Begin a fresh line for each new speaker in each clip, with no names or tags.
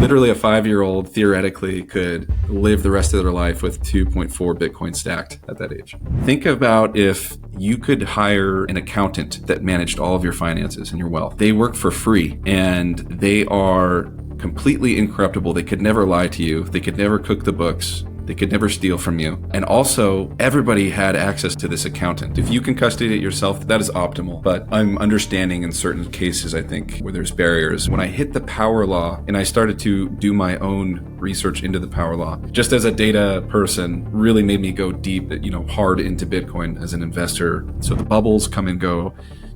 Literally a 5-year-old theoretically could live the rest of their life with 2.4 Bitcoin stacked at that age. Think about if you could hire an accountant that managed all of your finances and your wealth. They work for free and they are completely incorruptible. They could never lie to you. They could never cook the books. They could never steal from you. And also, everybody had access to this accountant. If you can custody it yourself, that is optimal. But I'm understanding in certain cases, I think, where there's barriers. When I hit the power law and I started to do my own research into the power law, just as a data person, really made me go deep, hard into Bitcoin as an investor. So the bubbles come and go,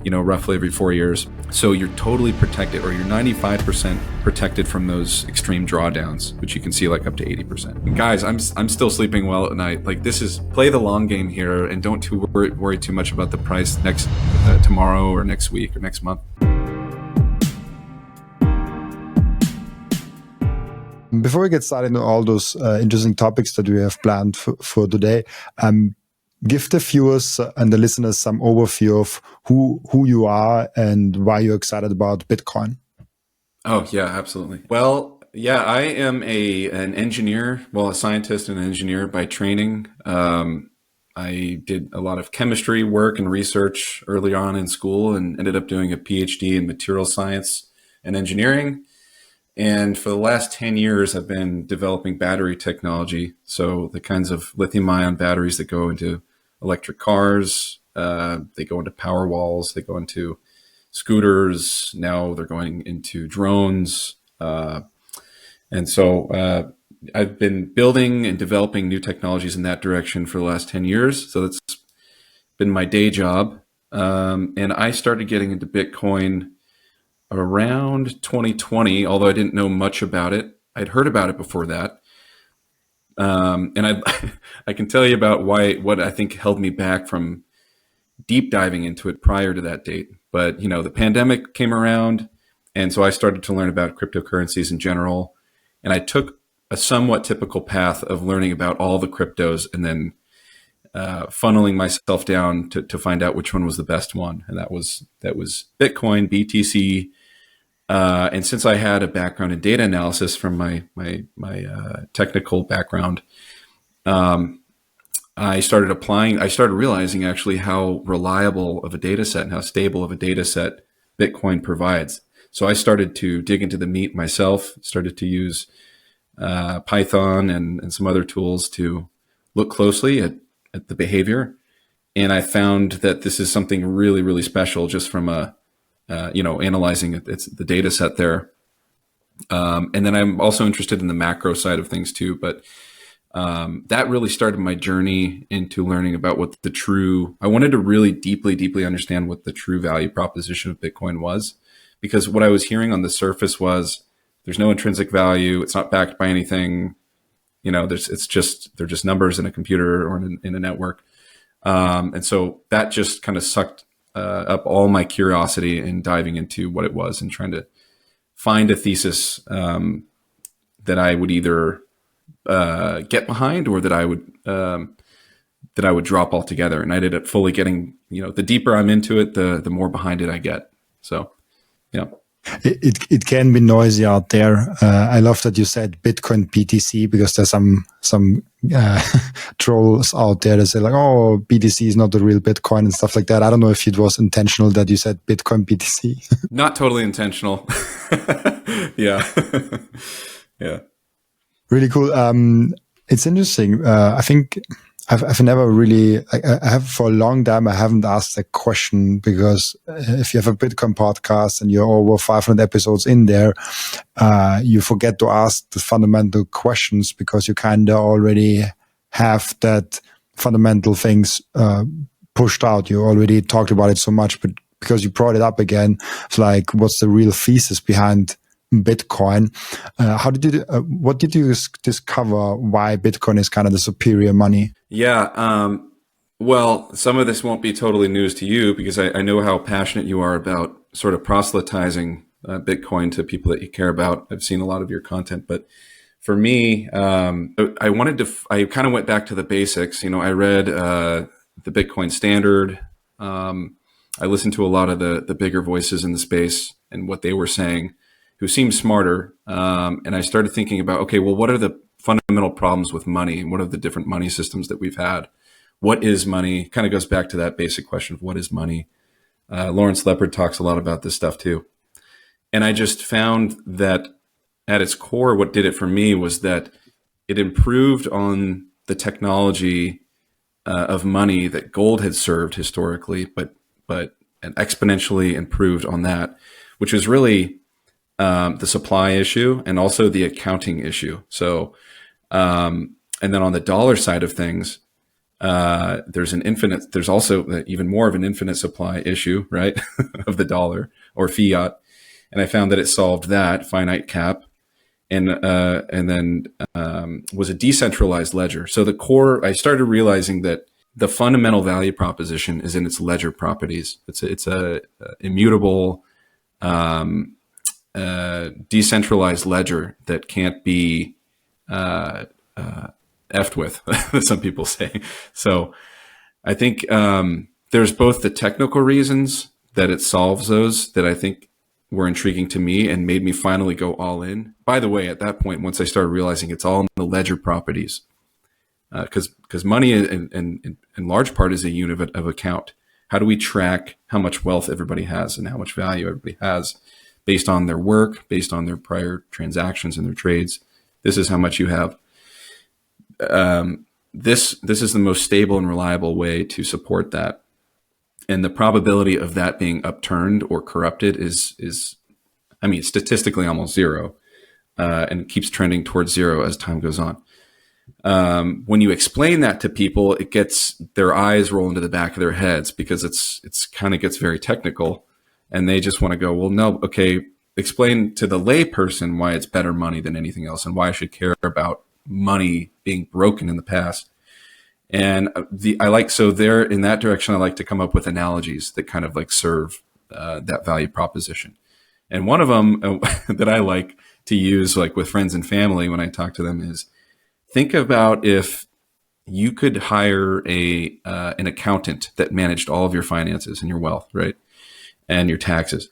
roughly every 4 years. So you're totally protected, or you're 95% protected from those extreme drawdowns, which you can see like up to 80%. And guys, I'm still sleeping well at night. Like, this is play the long game here, and don't worry too much about the price tomorrow or next week or next month.
Before we get started on all those interesting topics that we have planned for today, give the viewers and the listeners some overview of who you are and why you're excited about Bitcoin.
Oh, yeah, absolutely. Well, yeah, I am an engineer, a scientist and an engineer by training. I did a lot of chemistry work and research early on in school and ended up doing a PhD in material science and engineering. And for the last 10 years, I've been developing battery technology. So the kinds of lithium-ion batteries that go into electric cars, they go into power walls, they go into scooters. Now they're going into drones. And so I've been building and developing new technologies in that direction for the last 10 years. So that's been my day job. And I started getting into Bitcoin around 2020, although I didn't know much about it. I'd heard about it before that. And I can tell you about what I think held me back from deep diving into it prior to that date. But, the pandemic came around, and so I started to learn about cryptocurrencies in general. And I took a somewhat typical path of learning about all the cryptos and then funneling myself down to find out which one was the best one. And that was Bitcoin, BTC. And since I had a background in data analysis from my technical background, I started realizing actually how reliable of a data set and how stable of a data set Bitcoin provides. So I started to dig into the meat myself, started to use Python and some other tools to look closely at the behavior. And I found that this is something really, really special just from analyzing the data set there. And then I'm also interested in the macro side of things too. But that really started my journey into learning about I wanted to really deeply understand what the true value proposition of Bitcoin was. Because what I was hearing on the surface was there's no intrinsic value. It's not backed by anything. They're just numbers in a computer or in a network. And so that just kind of sucked up all my curiosity in diving into what it was and trying to find a thesis that I would either get behind or that I would drop altogether. And I ended up fully getting, the deeper I'm into it, the more behind it I get. So, yeah.
It can be noisy out there. I love that you said Bitcoin BTC because there's some trolls out there that say like, oh, BTC is not the real Bitcoin and stuff like that. I don't know if it was intentional that you said Bitcoin BTC.
Not totally intentional. Yeah. Yeah.
Really cool. It's interesting. I think I've never really, I have for a long time, I haven't asked that question because if you have a Bitcoin podcast and you're over 500 episodes in there, you forget to ask the fundamental questions because you kind of already have that fundamental things pushed out. You already talked about it so much, but because you brought it up again, it's like, what's the real thesis behind Bitcoin? What did you discover why Bitcoin is kind of the superior money?
Yeah. Well, some of this won't be totally news to you because I know how passionate you are about sort of proselytizing Bitcoin to people that you care about. I've seen a lot of your content, but for me, I kind of went back to the basics. I read the Bitcoin Standard. I listened to a lot of the bigger voices in the space and what they were saying. who seemed smarter. And I started thinking about, okay, well, what are the fundamental problems with money? And what are the different money systems that we've had? What is money? Kind of goes back to that basic question of what is money? Lawrence Leopard talks a lot about this stuff too. And I just found that at its core, what did it for me was that it improved on the technology of money that gold had served historically, but and exponentially improved on that, which is really the supply issue and also the accounting issue. So, and then on the dollar side of things, there's also even more of an infinite supply issue, right? Of the dollar or fiat. And I found that it solved that finite cap and then was a decentralized ledger. So the core, I started realizing that the fundamental value proposition is in its ledger properties. It's a immutable, decentralized ledger that can't be effed with, some people say. So I think there's both the technical reasons that it solves those that I think were intriguing to me and made me finally go all in. By the way, at that point, once I started realizing it's all in the ledger properties, because money in large part is a unit of account. How do we track how much wealth everybody has and how much value everybody has based on their work, based on their prior transactions and their trades? This is how much you have. This is the most stable and reliable way to support that. And the probability of that being upturned or corrupted is I mean, statistically almost zero, and it keeps trending towards zero as time goes on. When you explain that to people, it gets their eyes roll into the back of their heads because it's kind of gets very technical, and they just want to go, well, no, okay, explain to the lay person why it's better money than anything else and why I should care about money being broken in the past. And so there in that direction, I like to come up with analogies that kind of like serve that value proposition. And one of them that I like to use like with friends and family when I talk to them is think about if you could hire an accountant that managed all of your finances and your wealth, right? And your taxes.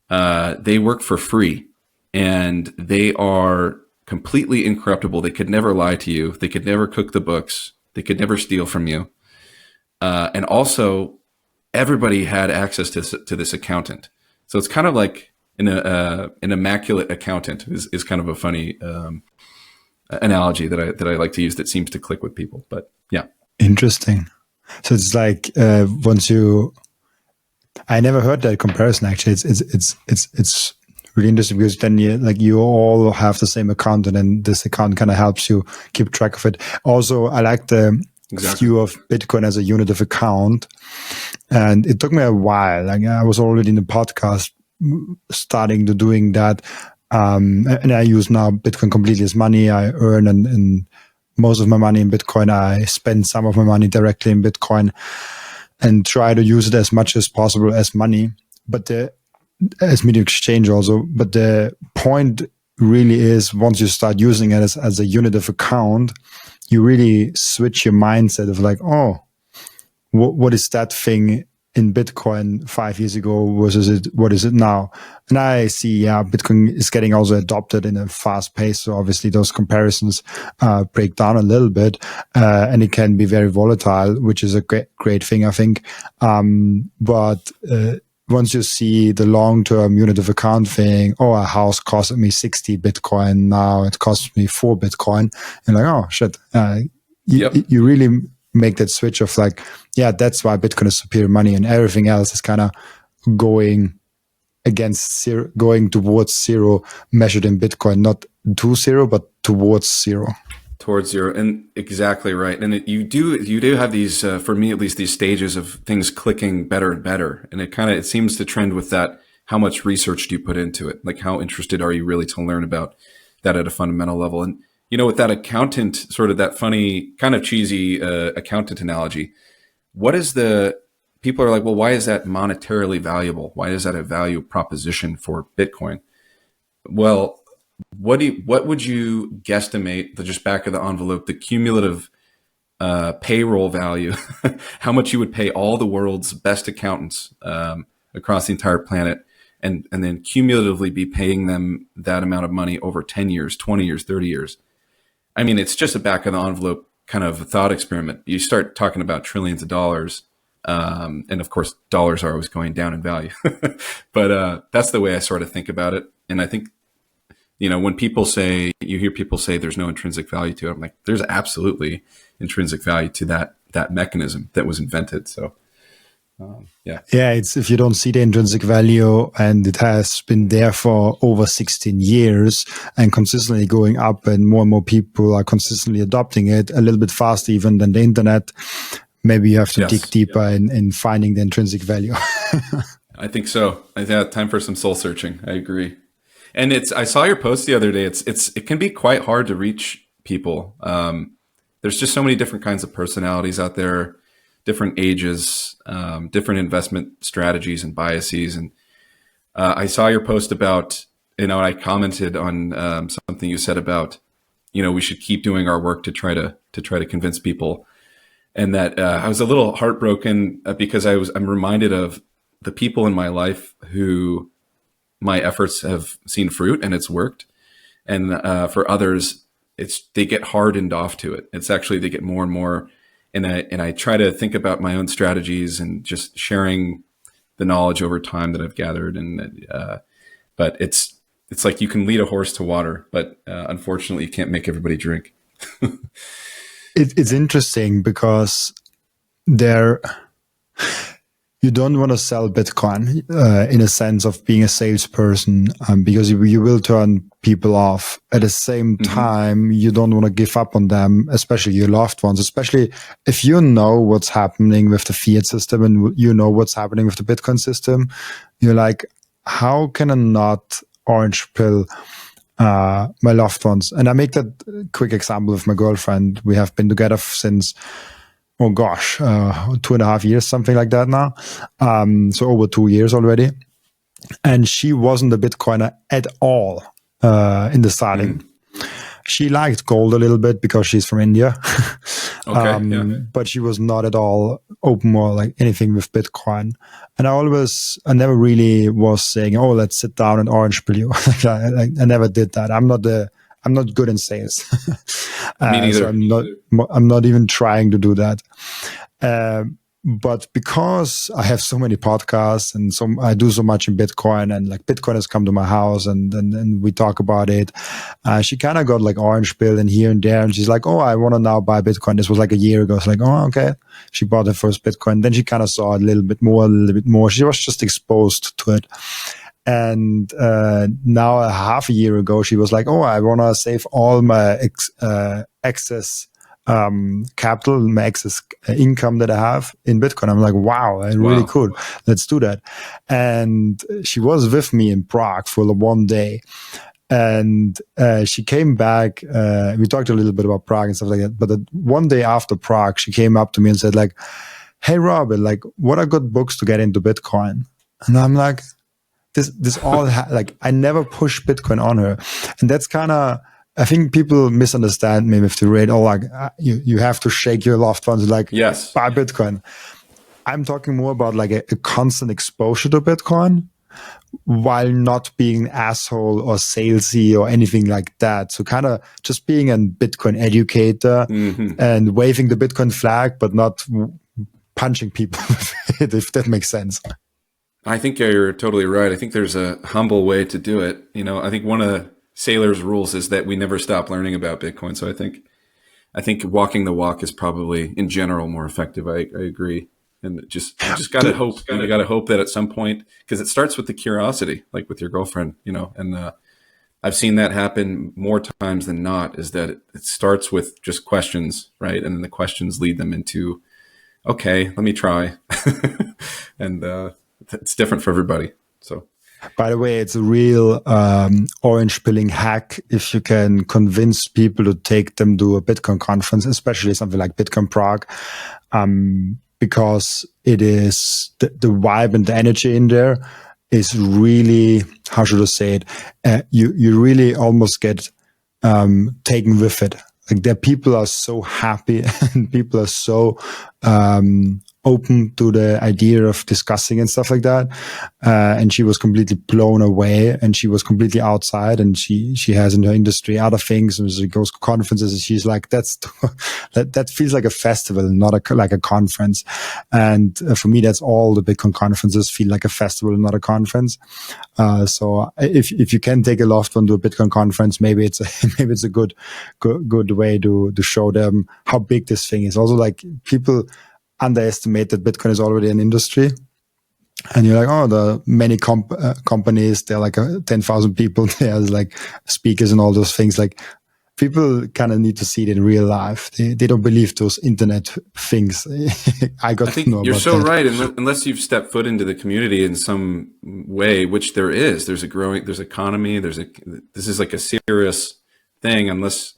They work for free and they are completely incorruptible. They could never lie to you. They could never cook the books. They could never steal from you. And also, everybody had access to this accountant. So it's kind of like an immaculate accountant is kind of a funny analogy that I like to use that seems to click with people. But yeah.
Interesting. So it's like I never heard that comparison actually. It's really interesting because then you all have the same account and then this account kind of helps you keep track of it. Also, I like the view of Bitcoin as a unit of account. And it took me a while. Like I was already in the podcast starting to doing that. And I use now Bitcoin completely as money. I earn and most of my money in Bitcoin. I spend some of my money directly in Bitcoin and try to use it as much as possible as money. But as media exchange also, but the point really is once you start using it as a unit of account, you really switch your mindset of like, oh, what is that thing in Bitcoin 5 years ago versus what is it now? And I see, Bitcoin is getting also adopted in a fast pace. So obviously those comparisons break down a little bit, and it can be very volatile, which is a great thing, I think. But once you see the long-term unit of account thing, a house costed me 60 Bitcoin. Now it costs me 4 Bitcoin. And like, oh, shit. You really make that switch of like, that's why Bitcoin is superior money and everything else is kind of going against zero, going towards zero measured in Bitcoin, not to zero, but towards zero.
Towards zero, and exactly right. And you do have these, for me at least, these stages of things clicking better and better. And it seems to trend with that. How much research do you put into it? Like how interested are you really to learn about that at a fundamental level? And with that accountant, sort of that funny, kind of cheesy accountant analogy, people are like, well, why is that monetarily valuable? Why is that a value proposition for Bitcoin? Well, what would you guesstimate, just back of the envelope, the cumulative payroll value, how much you would pay all the world's best accountants across the entire planet, and then cumulatively be paying them that amount of money over 10 years, 20 years, 30 years. I mean, it's just a back of the envelope kind of a thought experiment. You start talking about trillions of dollars. And of course, dollars are always going down in value. But that's the way I sort of think about it. And I think, when you hear people say there's no intrinsic value to it, I'm like, there's absolutely intrinsic value to that mechanism that was invented. So, yeah.
It's if you don't see the intrinsic value and it has been there for over 16 years and consistently going up and more people are consistently adopting it a little bit faster even than the internet, maybe you have to dig deeper in finding the intrinsic value.
I think so. Time for some soul searching. I agree. And I saw your post the other day. It can be quite hard to reach people. There's just so many different kinds of personalities out there, different ages, different investment strategies and biases. And I saw your post about, I commented on something you said about, we should keep doing our work to try to convince people. And that I was a little heartbroken because I'm reminded of the people in my life who my efforts have seen fruit and it's worked. And for others, they get hardened off to it. It's actually, they get more and more. And I try to think about my own strategies and just sharing the knowledge over time that I've gathered. And but it's like you can lead a horse to water, but unfortunately, you can't make everybody drink.
It's interesting because you don't want to sell Bitcoin in a sense of being a salesperson because you will turn people off. At the same time, you don't want to give up on them, especially your loved ones, especially if you know what's happening with the fiat system and you know what's happening with the Bitcoin system. You're like, how can I not orange pill my loved ones? And I make that quick example with my girlfriend. We have been together since 2.5 years, something like that now. So over 2 years already. And she wasn't a Bitcoiner at all in the starting. She liked gold a little bit because she's from India. But she was not at all open or like anything with Bitcoin. And I never really was saying, oh, let's sit down and orange pill you. I never did that. I'm not good in sales.
Me neither.
So I'm not even trying to do that. But because I have so many podcasts and I do so much in Bitcoin and like Bitcoin has come to my house and we talk about it. She kind of got like orange pill and here and there. And she's like, oh, I want to now buy Bitcoin. This was like a year ago. It's like, oh, okay. She bought her first Bitcoin. Then she kind of saw a little bit more. She was just exposed to it. And now a half a year ago, she was like, oh, I want to save all my excess capital, my excess income that I have in Bitcoin. I'm like, wow, really cool. Let's do that. And she was with me in Prague for 1 day. And she came back. We talked a little bit about Prague and stuff like that. But one day after Prague, she came up to me and said like, hey, Robin, like, what are good books to get into Bitcoin? And I'm like, this all like I never push Bitcoin on her, and that's kind of, I think people misunderstand me with the rate. Oh, like you have to shake your loved ones like
yes,
buy Bitcoin. I'm talking more about like a constant exposure to Bitcoin while not being an asshole or salesy or anything like that. So kind of just being a Bitcoin educator and waving the Bitcoin flag, but not punching people with it, if that makes sense.
I think you're totally right. I think there's a humble way to do it. I think one of Saylor's rules is that we never stop learning about Bitcoin. So I think walking the walk is probably in general more effective. I agree. And you just got to hope. You got to hope that at some point, because it starts with the curiosity, like with your girlfriend, and I've seen that happen more times than not, is that it starts with just questions, right? And then the questions lead them into, okay, let me try. And, it's different for everybody. So,
by the way, it's a real orange pilling hack if you can convince people to take them to a Bitcoin conference, especially something like Bitcoin Prague, because it is the vibe and the energy in there is really, how should I say it? You really almost get taken with it. Like, their people are so happy and people are so open to the idea of discussing and stuff like that. And she was completely blown away, and she was completely outside, and she has in her industry other things, and she goes to conferences, and she's like, that feels like a festival, not like a conference. And for me, that's all the Bitcoin conferences feel like a festival, not a conference. So if you can take a loved one to a Bitcoin conference, maybe it's a good way to show them how big this thing is. Also, like, people underestimate that Bitcoin is already an industry. And you're like, oh, the many companies, they're like 10,000 people. There's like speakers and all those things. Like, people kind of need to see it in real life. They don't believe those internet things. I
think you're so right. Unless you've stepped foot into the community in some way, which there is, there's economy. This is like a serious thing. Unless,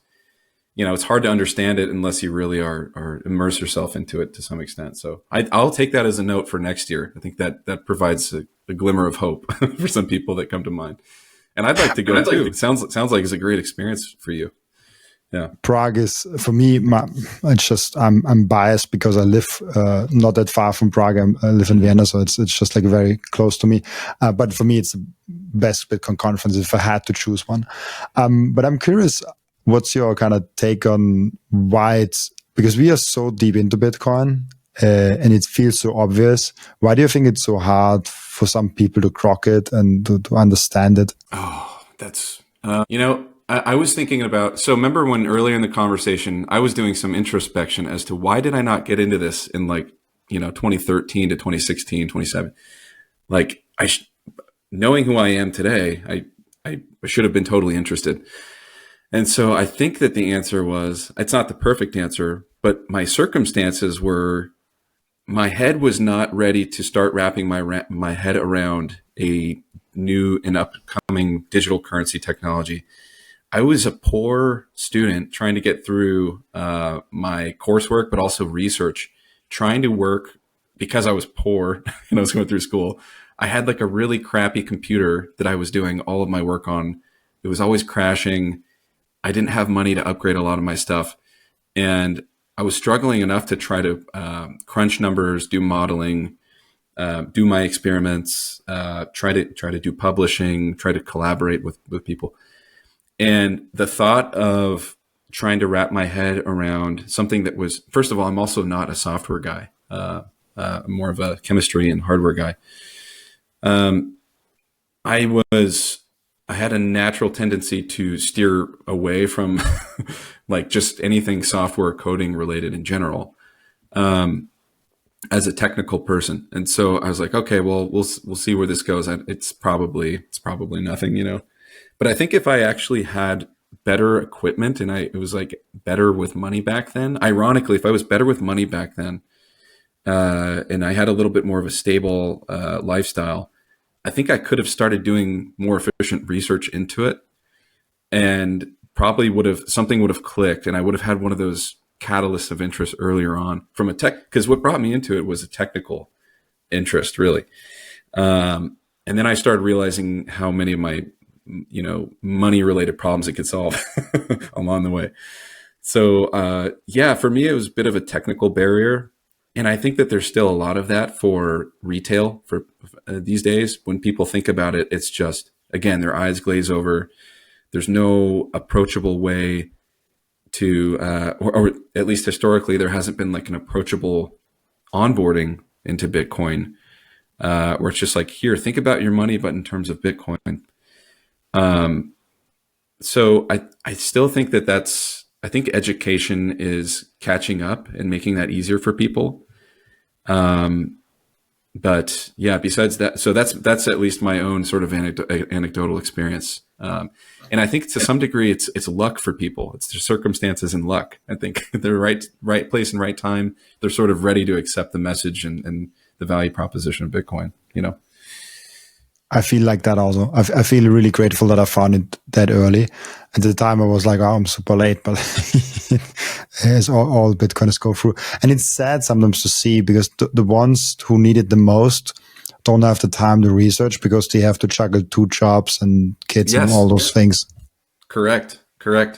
it's hard to understand it unless you really are immerse yourself into it to some extent. So I'll take that as a note for next year. I think that provides a glimmer of hope for some people that come to mind. And I'd like to go too. It sounds like it's a great experience for you. Yeah.
Prague is, for me, I'm biased because I live not that far from Prague. I live in Vienna, so it's just like very close to me. But for me, it's the best Bitcoin conference if I had to choose one. But I'm curious, what's your kind of take on why because we are so deep into Bitcoin and it feels so obvious. Why do you think it's so hard for some people to grok it and to understand it?
Oh, that's, I was thinking about, so remember when earlier in the conversation, I was doing some introspection as to why did I not get into this in 2013 to 2016, 2017? Like, knowing who I am today, I should have been totally interested. And so I think that the answer was, it's not the perfect answer, but my circumstances were, my head was not ready to start wrapping my head around a new and upcoming digital currency technology. I was a poor student trying to get through my coursework, but also research, trying to work because I was poor and I was going through school. I had like a really crappy computer that I was doing all of my work on. It was always crashing. I didn't have money to upgrade a lot of my stuff. And I was struggling enough to try to crunch numbers, do modeling, do my experiments, try to do publishing, try to collaborate with people. And the thought of trying to wrap my head around something that was, first of all, I'm also not a software guy, more of a chemistry and hardware guy. I had a natural tendency to steer away from like just anything software coding related in general, as a technical person. And so I was like, okay, well, we'll see where this goes. It's probably nothing, But I think if I actually had better equipment and it was like better with money back then, ironically, if I was better with money back then, and I had a little bit more of a stable lifestyle, I think I could have started doing more efficient research into it, and probably something would have clicked, and I would have had one of those catalysts of interest earlier on from a tech, because what brought me into it was a technical interest, really. And then I started realizing how many of my money related problems it could solve along the way. So for me, it was a bit of a technical barrier. And I think that there's still a lot of that for retail for these days. When people think about it, it's just, again, their eyes glaze over. There's no approachable way to, or at least historically, there hasn't been like an approachable onboarding into Bitcoin, where it's just like, here, think about your money, but in terms of Bitcoin. So I still think I think education is catching up and making that easier for people. But yeah, besides that, so that's at least my own sort of anecdotal experience. And I think to some degree it's luck for people. It's their circumstances and luck. I think they're right place and right time. They're sort of ready to accept the message and the value proposition of Bitcoin,
I feel like that also. I feel really grateful that I found it that early. At the time, I was like, oh, I'm super late, but as all Bitcoiners go through. And it's sad sometimes to see, because the ones who need it the most don't have the time to research because they have to juggle 2 jobs and kids and all those things.
Correct.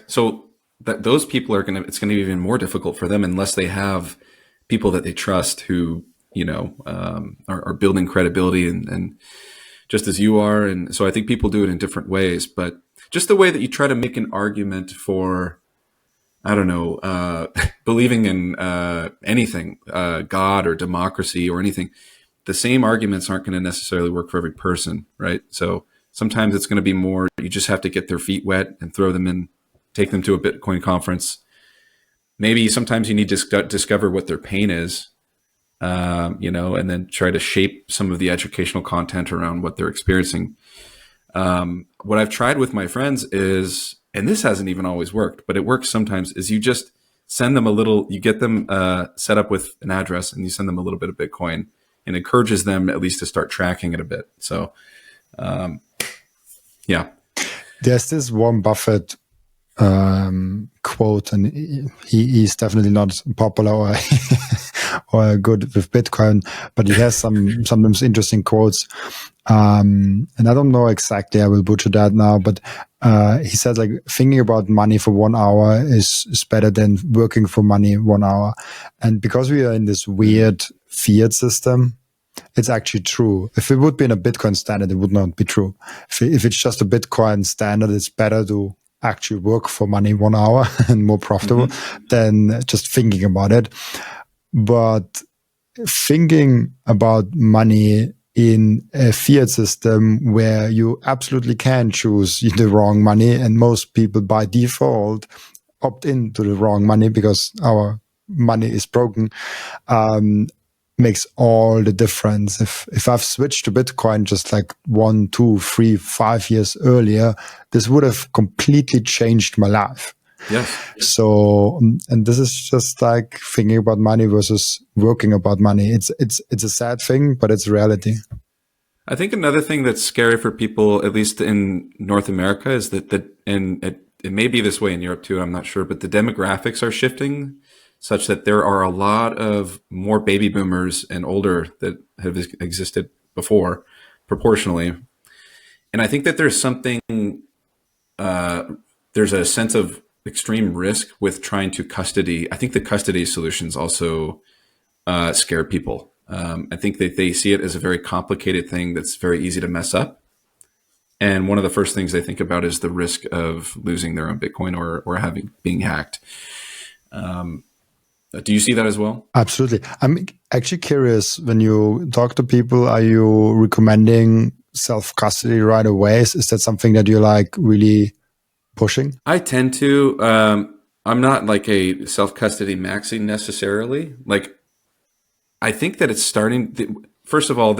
So those people it's going to be even more difficult for them unless they have people that they trust who are building credibility and just as you are. And so I think people do it in different ways, but just the way that you try to make an argument for, I don't know, believing in anything, God or democracy or anything, the same arguments aren't going to necessarily work for every person, right? So sometimes it's going to be more, you just have to get their feet wet and throw them in, take them to a Bitcoin conference. Maybe sometimes you need to discover what their pain is, and then try to shape some of the educational content around what they're experiencing. What I've tried with my friends is, and this hasn't even always worked, but it works sometimes, is you just send them you get them set up with an address and you send them a little bit of Bitcoin and encourages them at least to start tracking it a bit. So, yeah.
There's this Warren Buffett quote, and he's definitely not popular or good with Bitcoin, but he has sometimes interesting quotes. And I don't know exactly, I will butcher that now, but he said, like, thinking about money for 1 hour is better than working for money 1 hour. And because we are in this weird fiat system, it's actually true. If it would be in a Bitcoin standard, it would not be true. If it's just a Bitcoin standard, it's better to actually work for money 1 hour and more profitable than just thinking about it. But thinking about money in a fiat system where you absolutely can choose the wrong money, and most people by default opt into the wrong money because our money is broken, makes all the difference. If I've switched to Bitcoin just like 1, 2, 3, 5 years earlier, this would have completely changed my life.
Yes.
So, and this is just like thinking about money versus working about money. It's a sad thing, but it's reality.
I think another thing that's scary for people, at least in North America, is and it may be this way in Europe too, I'm not sure, but the demographics are shifting such that there are a lot of more baby boomers and older that have existed before proportionally. And I think that there's there's a sense of extreme risk with trying to custody. I think the custody solutions also scare people. I think that they see it as a very complicated thing that's very easy to mess up. And one of the first things they think about is the risk of losing their own Bitcoin or being hacked. Do you see that as well?
Absolutely. I'm actually curious, when you talk to people, are you recommending self-custody right away? Is that something that you're like really pushing?
I tend to. I'm not like a self-custody maxi necessarily. Like, I think that it's starting. First of all,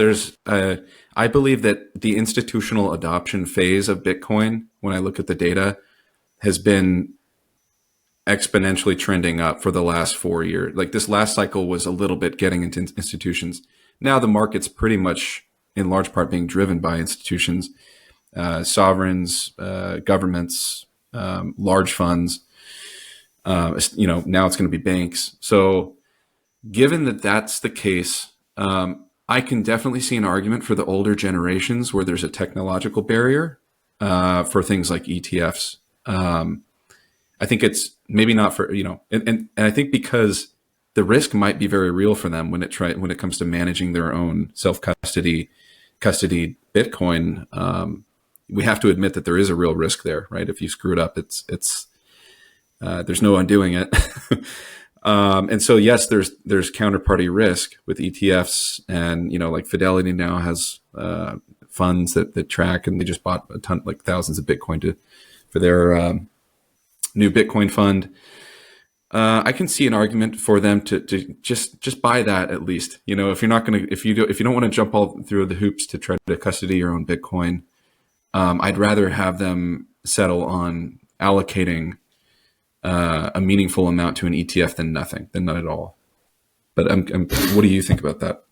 I believe that the institutional adoption phase of Bitcoin, when I look at the data, has been exponentially trending up for the last 4 years. Like, this last cycle was a little bit getting into institutions. Now the market's pretty much in large part being driven by institutions, sovereigns, governments, large funds. Now it's going to be banks. So given that that's the case, I can definitely see an argument for the older generations where there's a technological barrier for things like ETFs. I think it's maybe not for, and I think because the risk might be very real for them when it comes to managing their own custody Bitcoin. We have to admit that there is a real risk there, right? If you screw it up, it's there's no undoing it. And so, yes, there's counterparty risk with ETFs, and like Fidelity now has funds that track, and they just bought a ton, like thousands of Bitcoin for their new Bitcoin fund. I can see an argument for them to just buy that at least. If you don't want to jump all through the hoops to try to custody your own Bitcoin, I'd rather have them settle on allocating a meaningful amount to an ETF than none at all. But what do you think about that?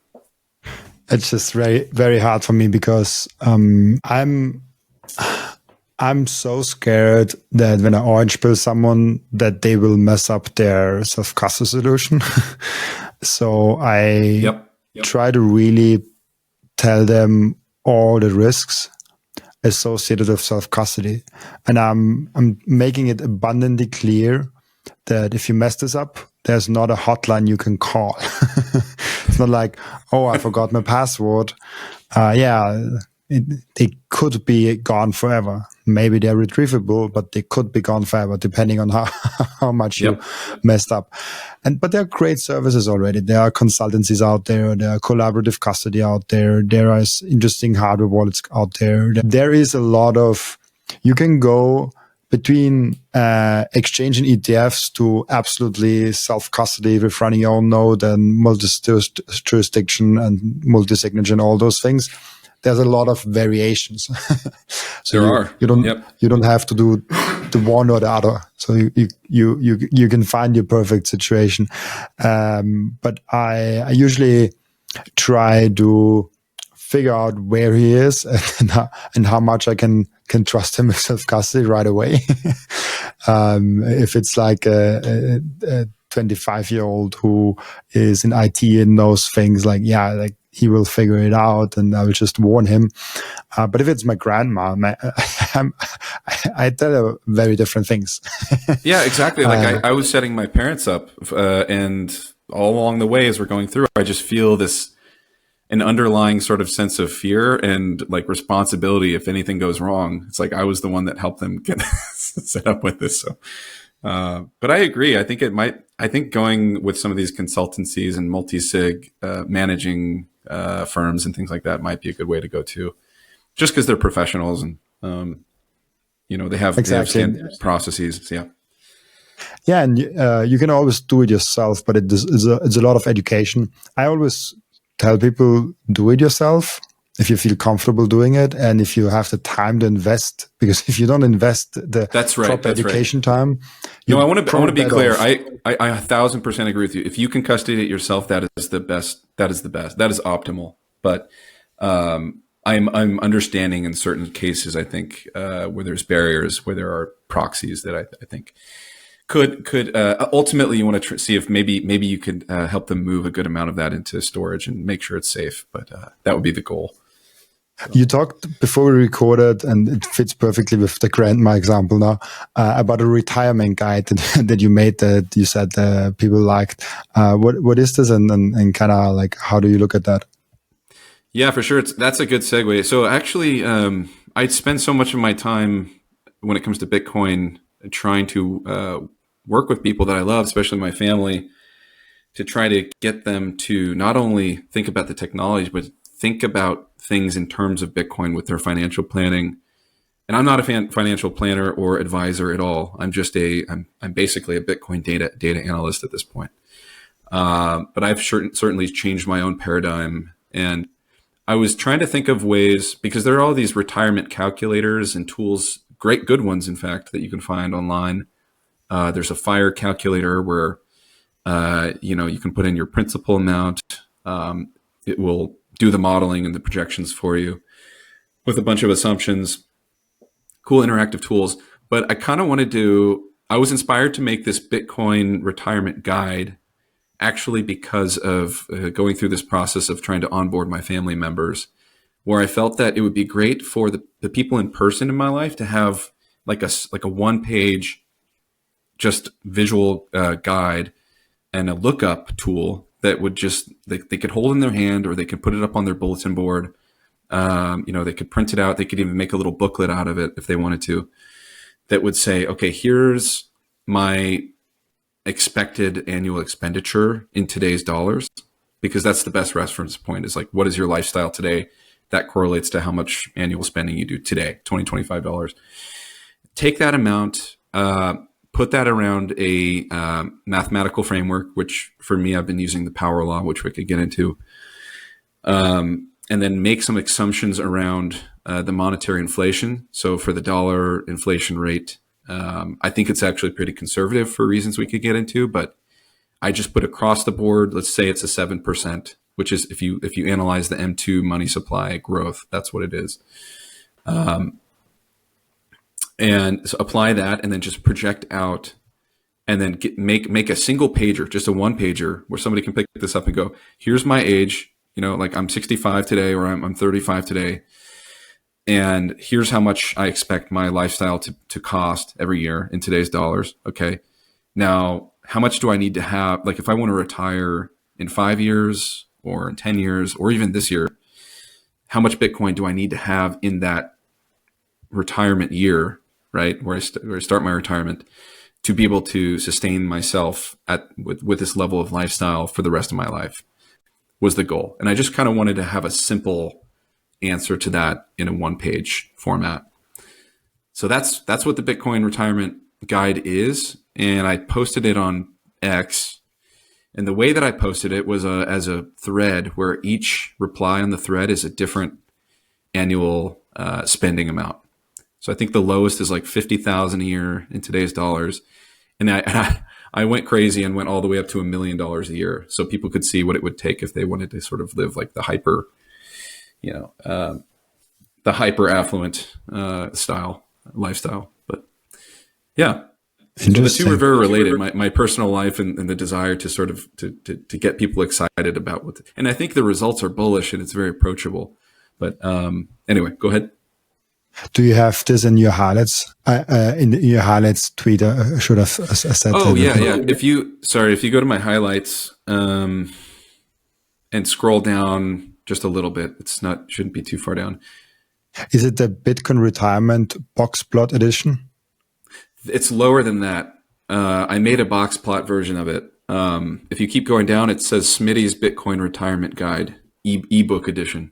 It's just very, very hard for me because I'm so scared that when I orange pill someone, that they will mess up their self-custody solution. So I try to really tell them all the risks associated with self-custody. And I'm making it abundantly clear that if you mess this up, there's not a hotline you can call. It's not like, oh, I forgot my password. They could be gone forever. Maybe they're retrievable, but they could be gone forever, depending on how much you messed up. But there are great services already. There are consultancies out there. There are collaborative custody out there. There are interesting hardware wallets out there. There is a lot of, you can go between exchange and ETFs to absolutely self-custody with running your own node and multi-jurisdiction and multi-signature and all those things. There's a lot of variations. So you don't have to do the one or the other. So you can find your perfect situation. But I usually try to figure out where he is and how much I can trust him with self-custody right away. If it's like a 25-year-old who is in IT and knows things, he will figure it out, and I will just warn him. But if it's my grandma, I tell her very different things.
Yeah, exactly. Like I was setting my parents up, and all along the way as we're going through, I just feel an underlying sort of sense of fear and like responsibility if anything goes wrong. It's like I was the one that helped them get set up with this. So, but I agree. I think going with some of these consultancies and multi-sig managing firms and things like that might be a good way to go too, just because they're professionals and they have processes.
Yeah, and you can always do it yourself, but it's a lot of education. I always tell people, do it yourself if you feel comfortable doing it, and if you have the time to invest. Because if you don't invest the proper education time,
I want to be clear. I 1,000% agree with you. If you can custody it yourself, that is the best. That is the best. That is optimal. But I'm understanding in certain cases, I think, where there's barriers, where there are proxies that I think could ultimately you want to see if maybe you could help them move a good amount of that into storage and make sure it's safe. But that would be the goal. So.
You talked before we recorded, and it fits perfectly with the grandma example now, about a retirement guide that you made that you said people liked. What is this, and kind of like how do you look at that?
Yeah, for sure. That's a good segue. So actually, I spend so much of my time when it comes to Bitcoin trying to work with people that I love, especially my family, to try to get them to not only think about the technology, but think about things in terms of Bitcoin with their financial planning. And I'm not a financial planner or advisor at all. I'm just I'm basically a Bitcoin data analyst at this point. But I've certainly changed my own paradigm. And I was trying to think of ways, because there are all these retirement calculators and tools, good ones, in fact, that you can find online. There's a FIRE calculator where, you can put in your principal amount. It will do the modeling and the projections for you with a bunch of assumptions, cool interactive tools. But I was inspired to make this Bitcoin retirement guide actually because of going through this process of trying to onboard my family members, where I felt that it would be great for the people in person in my life to have like a one-page just visual guide and a lookup tool that would just they could hold in their hand, or they could put it up on their bulletin board. They could print it out. They could even make a little booklet out of it if they wanted to, that would say, okay, here's my expected annual expenditure in today's dollars, because that's the best reference point, is like, what is your lifestyle today? That correlates to how much annual spending you do today, $20, $25. Take that amount, put that around a mathematical framework, which for me, I've been using the power law, which we could get into, and then make some assumptions around the monetary inflation. So for the dollar inflation rate, I think it's actually pretty conservative for reasons we could get into, but I just put across the board, let's say it's a 7%, which is if you analyze the M2 money supply growth, that's what it is. And so apply that, and then just project out, and then make a single pager, just a one pager, where somebody can pick this up and go, here's my age, like I'm 65 today, or I'm 35 today. And here's how much I expect my lifestyle to cost every year in today's dollars. Okay. Now, how much do I need to have? Like if I want to retire in 5 years or in 10 years or even this year, how much Bitcoin do I need to have in that retirement year, right? Where I start my retirement to be able to sustain myself with this level of lifestyle for the rest of my life was the goal. And I just kind of wanted to have a simple answer to that in a one-page format. So that's what the Bitcoin retirement guide is. And I posted it on X. And the way that I posted it was as a thread where each reply on the thread is a different annual spending amount. So I think the lowest is like 50,000 a year in today's dollars. And I went crazy and went all the way up to $1 million a year. So people could see what it would take if they wanted to sort of live like the hyper affluent lifestyle. But yeah. So the two are very related, my personal life and the desire to sort of to get people excited about what, and I think the results are bullish and it's very approachable. But anyway, go ahead.
Do you have this in your highlights? In your highlights tweet, I should have said.
Oh yeah. If you go to my highlights and scroll down just a little bit, shouldn't be too far down.
Is it the Bitcoin Retirement Box Plot Edition?
It's lower than that. I made a box plot version of it. If you keep going down, it says Smitty's Bitcoin Retirement Guide, ebook edition.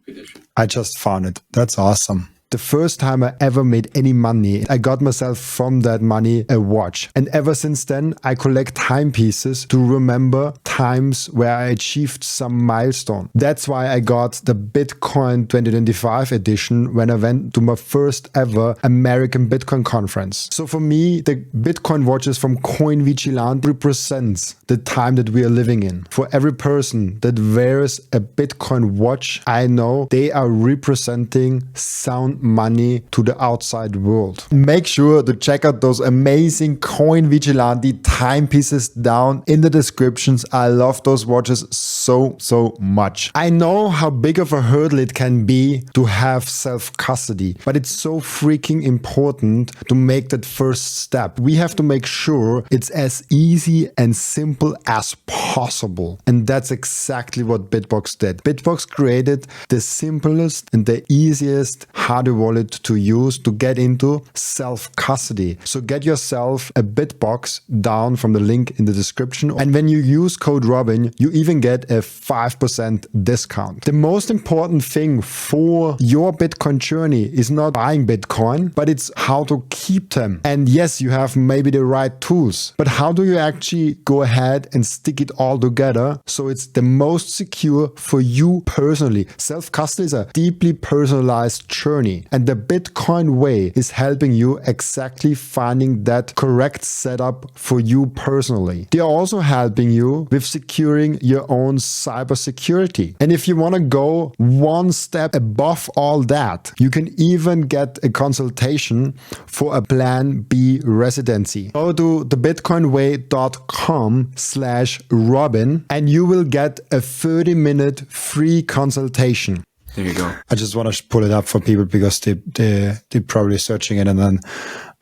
I just found it. That's awesome. The first time I ever made any money, I got myself from that money a watch. And ever since then, I collect timepieces to remember times where I achieved some milestone. That's why I got the Bitcoin 2025 edition when I went to my first ever American Bitcoin conference. So for me, the Bitcoin watches from Coin Vigilante represents the time that we are living in. For every person that wears a Bitcoin watch, I know they are representing sound money to the outside world. Make sure to check out those amazing Coin Vigilante timepieces down in the descriptions. I love those watches so much. I know how big of a hurdle it can be to have self-custody, but it's so freaking important to make that first step. We have to make sure it's as easy and simple as possible. And that's exactly what BitBox did. BitBox created the simplest and the easiest hardware wallet to use to get into self-custody. So get yourself a BitBox down from the link in the description. And when you use code Robin, you even get a 5% discount. The most important thing for your Bitcoin journey is not buying Bitcoin, but it's how to keep them. And yes, you have maybe the right tools, but how do you actually go ahead and stick it all together so it's the most secure for you personally? Self-custody is a deeply personalized journey. And the Bitcoin way is helping you exactly finding that correct setup for you personally. They are also helping you with securing your own cybersecurity. And if you want to go one step above all that, you can even get a consultation for a Plan B residency. Go to thebitcoinway.com/Robin and you will get a 30-minute free consultation.
There you go.
I just want to pull it up for people because they're probably searching it and then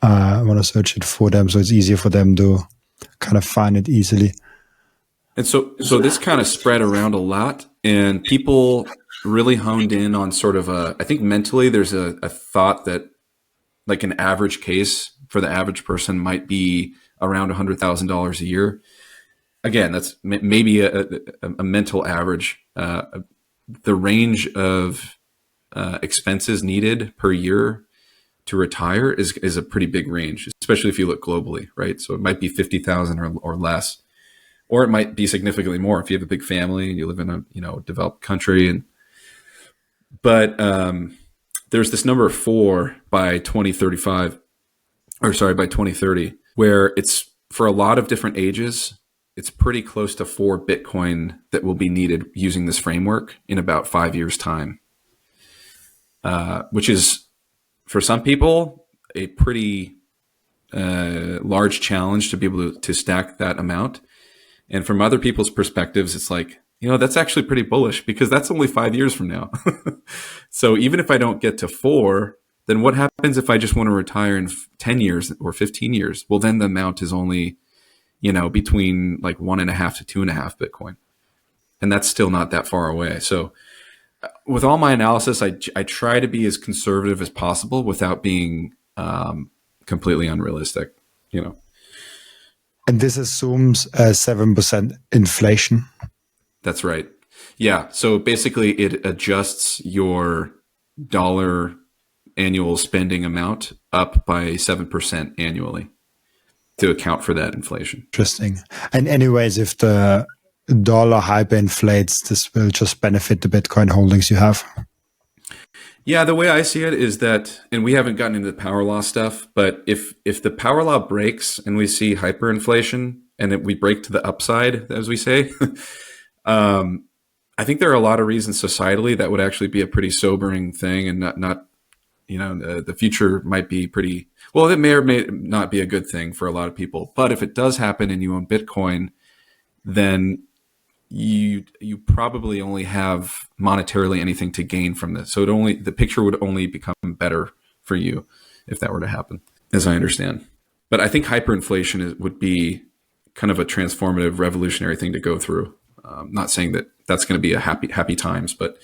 I want to search it for them so it's easier for them to kind of find it easily.
And so this kind of spread around a lot and people really honed in on sort of I think mentally there's a thought that like an average case for the average person might be around $100,000 a year. Again, that's maybe a mental average. The range of expenses needed per year to retire is a pretty big range, especially if you look globally, right? So it might be 50,000 or less, or it might be significantly more if you have a big family and you live in a developed country. But there's this number 4 by 2035, by 2030, where it's for a lot of different ages. It's pretty close to 4 Bitcoin that will be needed using this framework in about 5 years' time, which is, for some people, a pretty large challenge to be able to stack that amount. And from other people's perspectives, it's like, that's actually pretty bullish because that's only 5 years from now. So even if I don't get to 4, then what happens if I just want to retire in 10 years or 15 years? Well, then the amount is only between like 1.5 to 2.5 Bitcoin. And that's still not that far away. So with all my analysis, I try to be as conservative as possible without being completely unrealistic,
And this assumes a 7% inflation.
That's right. Yeah. So basically it adjusts your dollar annual spending amount up by 7% annually to account for that inflation.
Interesting. And anyways, if the dollar hyperinflates, this will just benefit the Bitcoin holdings you have.
Yeah, the way I see it is that, and we haven't gotten into the power law stuff, but if the power law breaks and we see hyperinflation and we break to the upside, as we say, I think there are a lot of reasons societally that would actually be a pretty sobering thing, and not the future might be pretty, well, it may or may not be a good thing for a lot of people. But if it does happen and you own Bitcoin, then you probably only have monetarily anything to gain from this. So the picture would only become better for you if that were to happen, as I understand. But I think hyperinflation would be kind of a transformative, revolutionary thing to go through. Not saying that that's going to be a happy times, but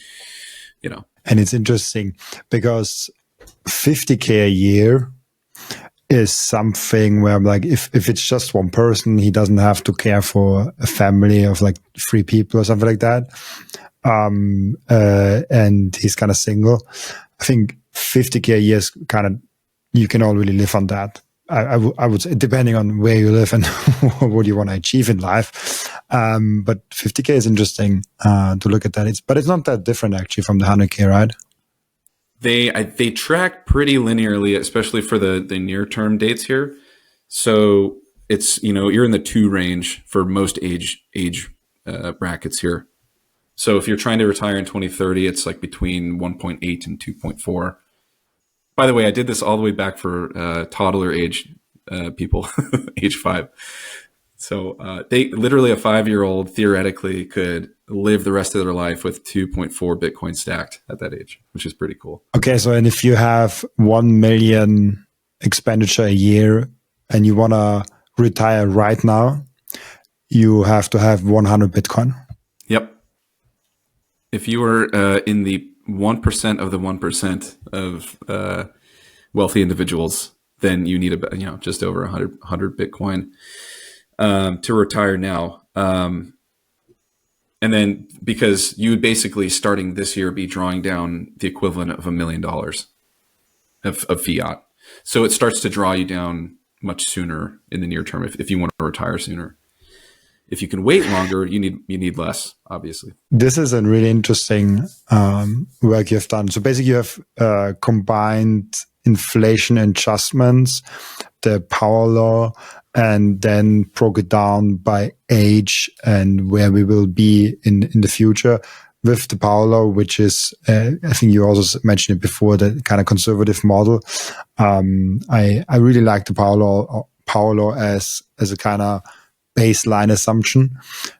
And it's interesting because 50K a year is something where, like, if it's just one person, he doesn't have to care for a family of like 3 people or something like that. And he's kind of single. I think 50K a year is kind of, you can already live on that. I would say, depending on where you live and what you want to achieve in life. But 50K is interesting to look at that. But it's not that different actually from the 100K, right?
They track pretty linearly, especially for the near term dates here. So it's, you're in the 2 range for most age brackets here. So if you're trying to retire in 2030, it's like between 1.8 and 2.4. By the way, I did this all the way back for toddler age people, age 5. So they literally, a 5-year-old theoretically could live the rest of their life with 2.4 Bitcoin stacked at that age, which is pretty cool.
Okay, so and if you have 1 million expenditure a year and you want to retire right now, you have to have 100 Bitcoin.
Yep. If you were in the 1% of the 1% of wealthy individuals, then you need about just over 100 Bitcoin to retire now. And then because you would basically starting this year be drawing down the equivalent of $1 million of fiat. So it starts to draw you down much sooner in the near term if you want to retire sooner. If you can wait longer, you need less, obviously.
This is a really interesting work you've done. So basically you have combined inflation adjustments, the power law, and then broke it down by age and where we will be in the future with the power law, which is, I think you also mentioned it before, the kind of conservative model. I really like the power law as a kind of baseline assumption,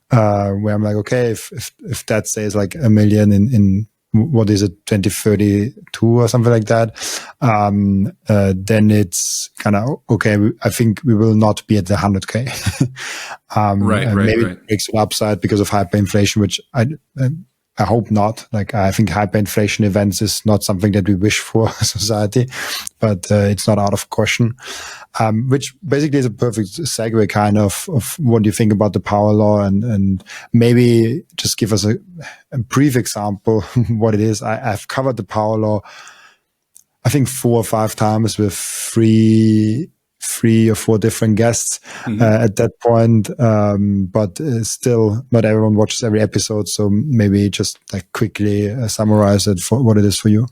where I'm like, okay, if that says like 1 million in what is it, 2032 or something like that, then it's kind of, okay, I think we will not be at the 100K. Maybe it makes an upside because of hyperinflation, which I hope not. Like, I think hyperinflation events is not something that we wish for society, but it's not out of question. Which basically is a perfect segue kind of what you think about the power law, and maybe just give us a brief example what it is. I've covered the power law, I think 4 or 5 times with three or 4 different guests at that point. But still not everyone watches every episode. So maybe just like quickly summarize it for what it is for you.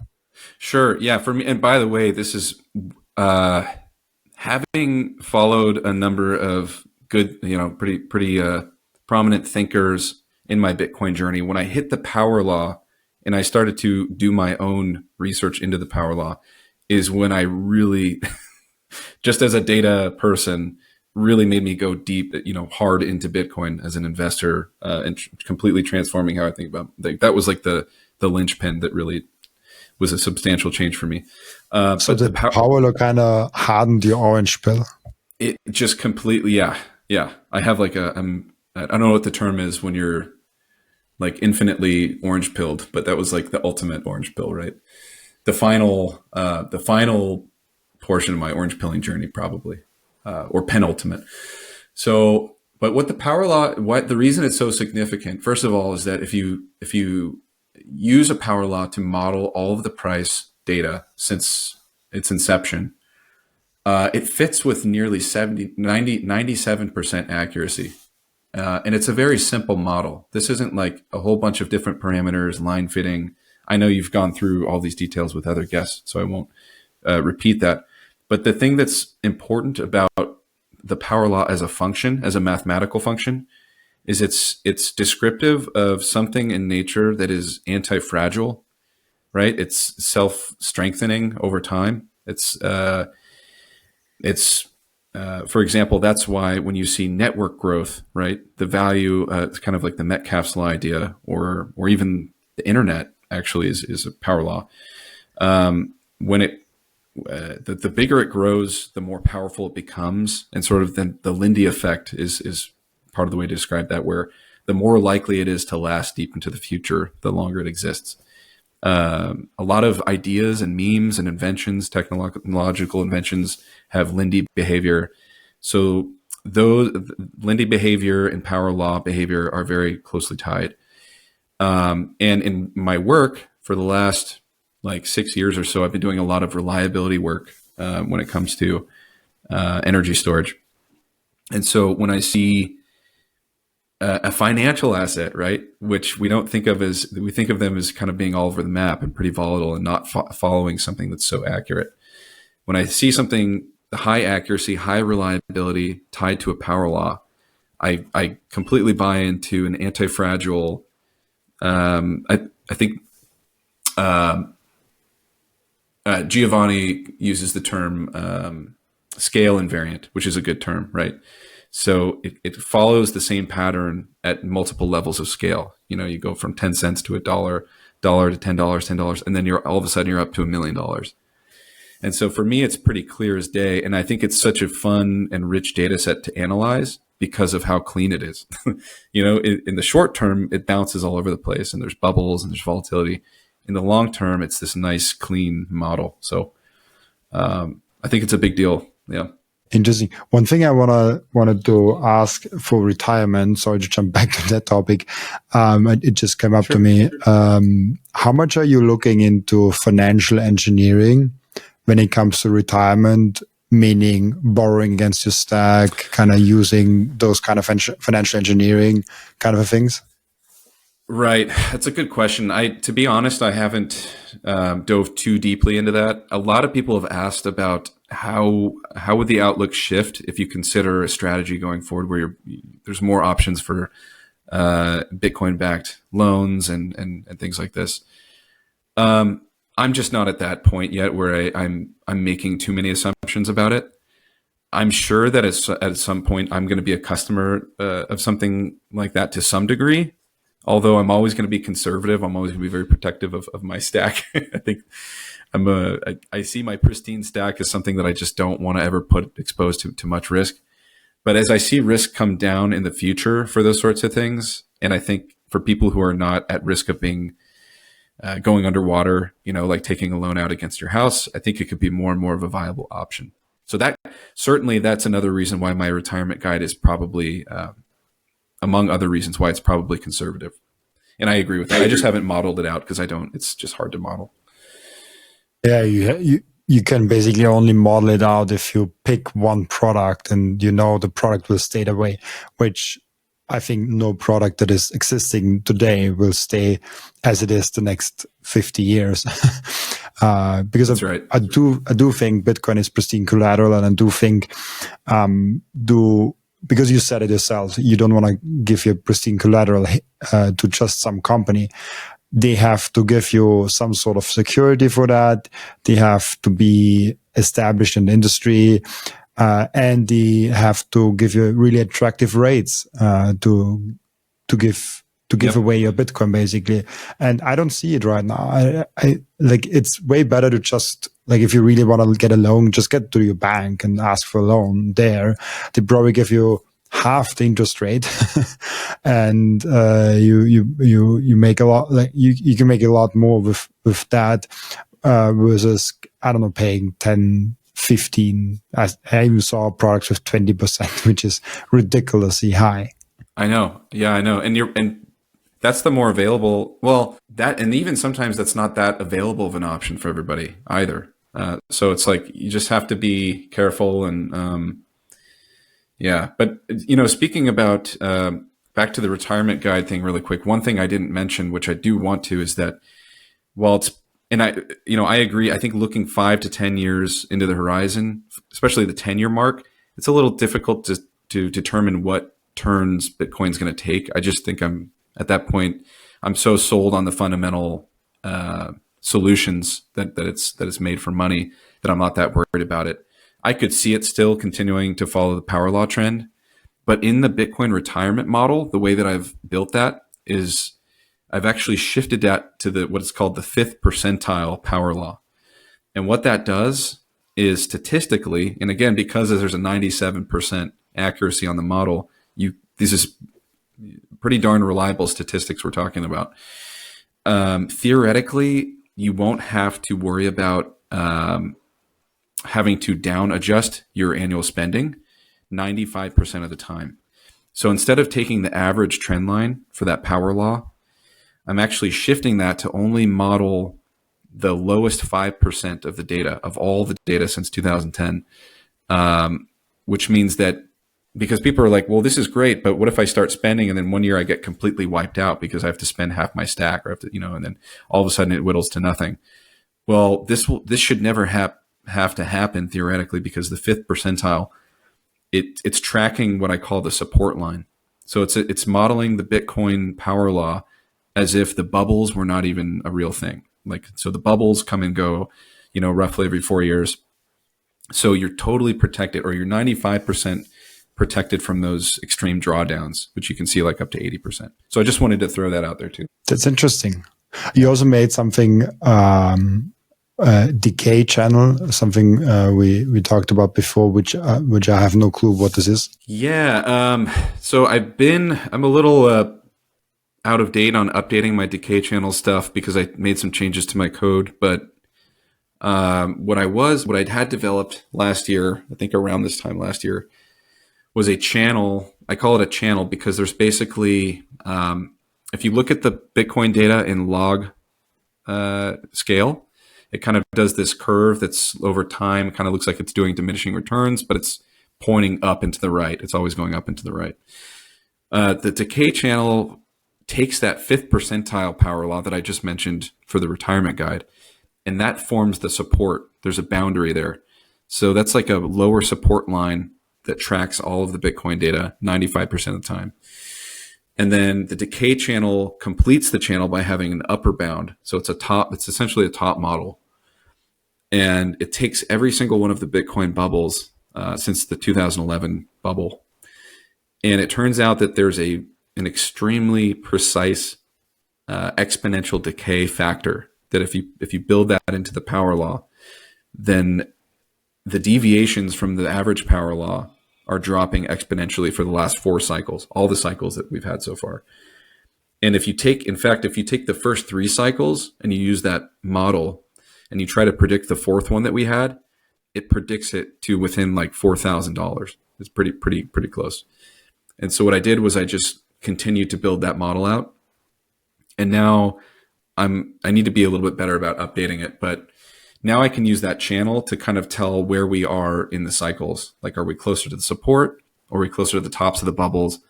Sure. Yeah. For me, and by the way, this is, having followed a number of good, pretty prominent thinkers in my Bitcoin journey, when I hit the power law and I started to do my own research into the power law, is when I really, just as a data person, really made me go deep, hard into Bitcoin as an investor, and completely transforming how I think about it. That was like the linchpin that really was a substantial change for me.
So the power law kind of hardened your orange pill.
It just completely, yeah. Yeah, I have like I don't know what the term is when you're like infinitely orange pilled, but that was like the ultimate orange pill, right? The final portion of my orange pilling journey, probably, or penultimate. So, but what the power law, what the reason it's so significant, first of all, is that if you use a power law to model all of the price data since its inception, it fits with nearly 97% accuracy. And it's a very simple model. This isn't like a whole bunch of different parameters, line fitting. I know you've gone through all these details with other guests, so I won't repeat that. But the thing that's important about the power law as a function, as a mathematical function, is it's descriptive of something in nature that is anti-fragile, right? It's self-strengthening over time. For example, that's why when you see network growth, right, the value, it's kind of like the Metcalfe's law idea, or even the internet actually is a power law. When the bigger it grows, the more powerful it becomes, and sort of then the Lindy effect is part of the way to describe that, where the more likely it is to last deep into the future, the longer it exists. A lot of ideas and memes and inventions, technological inventions, have Lindy behavior. So those Lindy behavior and power law behavior are very closely tied. And in my work for the last like 6 years or so, I've been doing a lot of reliability work when it comes to energy storage. And so when I see a financial asset, right, which we don't think of as, we think of them as kind of being all over the map and pretty volatile and not following something that's so accurate. When I see something high accuracy, high reliability tied to a power law, I completely buy into an anti-fragile. I think Giovanni uses the term scale invariant, which is a good term, right? So it follows the same pattern at multiple levels of scale. You know, you go from 10 cents to $1, $1 to $10, and then you're all of a sudden you're up to $1 million. And so for me, it's pretty clear as day. And I think it's such a fun and rich data set to analyze because of how clean it is. You know, in the short term, it bounces all over the place and there's bubbles and there's volatility. In the long term, it's this nice, clean model. So I think it's a big deal. Yeah.
Interesting. One thing I wanted to ask for retirement. Sorry to jump back to that topic. It just came up to me. How much are you looking into financial engineering when it comes to retirement? Meaning borrowing against your stack, kind of using those kind of financial engineering kind of things.
Right. That's a good question. To be honest, I haven't dove too deeply into that. A lot of people have asked about how would the outlook shift if you consider a strategy going forward where there's more options for Bitcoin-backed loans and things like this. I'm just not at that point yet where I'm making too many assumptions about it. I'm sure that at some point I'm going to be a customer of something like that to some degree. Although I'm always going to be conservative, I'm always going to be very protective of my stack. I think I see my pristine stack as something that I just don't want to ever put exposed to much risk. But as I see risk come down in the future for those sorts of things, and I think for people who are not at risk of being going underwater, you know, like taking a loan out against your house, I think it could be more and more of a viable option. So that's another reason why my retirement guide is probably, among other reasons, why it's probably conservative. And I agree with that. I just haven't modeled it out because it's just hard to model.
Yeah, you can basically only model it out if you pick one product and you know the product will stay that way, which I think no product that is existing today will stay as it is the next 50 years. Because
That's right.
I do think Bitcoin is pristine collateral, and I do think because you said it yourself, you don't want to give your pristine collateral to just some company. They have to give you some sort of security for that. They have to be established in the industry. And they have to give you really attractive rates to give away your Bitcoin, basically. And I don't see it right now. I like, it's way better to just, like, if you really want to get a loan, just get to your bank and ask for a loan there. They probably give you half the interest rate, and you make a lot, like you can make a lot more with that, versus, I don't know, paying 10, 15. I even saw products with 20%, which is ridiculously high.
I know. Yeah, I know. And that's the more available. Well, that, and even sometimes that's not that available of an option for everybody either. So it's like, you just have to be careful. And yeah, but speaking about back to the retirement guide thing really quick, one thing I didn't mention, which I do want to, is that while it's, and I agree. I think looking 5 to 10 years into the horizon, especially the 10-year mark, it's a little difficult to determine what turns Bitcoin's going to take. I just think at that point, I'm so sold on the fundamental solutions that it's made for money that I'm not that worried about it. I could see it still continuing to follow the power law trend, but in the Bitcoin retirement model, the way that I've built that is I've actually shifted that to what is called the 5th percentile power law. And what that does is, statistically, and again, because there's a 97% accuracy on the model, this is pretty darn reliable statistics we're talking about. Theoretically, you won't have to worry about having to down adjust your annual spending 95% of the time. So instead of taking the average trend line for that power law, I'm actually shifting that to only model the lowest 5% of the data, of all the data since 2010, which means that, because people are like, well, this is great, but what if I start spending and then one year I get completely wiped out because I have to spend half my stack, or have to, and then all of a sudden it whittles to nothing. Well, this should never have to happen theoretically, because the 5th percentile, it's tracking what I call the support line. So it's modeling the Bitcoin power law as if the bubbles were not even a real thing. Like, so the bubbles come and go, roughly every 4 years. So you're totally protected, or you're 95% protected from those extreme drawdowns, which you can see like up to 80%. So I just wanted to throw that out there too.
That's interesting. You also made something, decay channel, something we talked about before, which I have no clue what this is.
Yeah. So I'm a little out of date on updating my decay channel stuff because I made some changes to my code. But what I'd had developed last year, I think around this time last year, was a channel. I call it a channel because there's basically, if you look at the Bitcoin data in log scale, it kind of does this curve that's over time, kind of looks like it's doing diminishing returns, but it's pointing up and to the right. It's always going up and to the right. The decay channel takes that 5th percentile power law that I just mentioned for the retirement guide, and that forms the support. There's a boundary there. So that's like a lower support line that tracks all of the Bitcoin data 95% of the time. And then the decay channel completes the channel by having an upper bound. So it's essentially a top model. And it takes every single one of the Bitcoin bubbles since the 2011 bubble. And it turns out that there's an extremely precise exponential decay factor that if you build that into the power law, then the deviations from the average power law are dropping exponentially for the last 4 cycles, all the cycles that we've had so far. And if you take the first 3 cycles and you use that model and you try to predict the 4th one that we had, it predicts it to within like $4,000. It's pretty close. And so what I did was I just continued to build that model out. And now I need to be a little bit better about updating it, but now I can use that channel to kind of tell where we are in the cycles. Like, are we closer to the support? Or are we closer to the tops of the bubbles?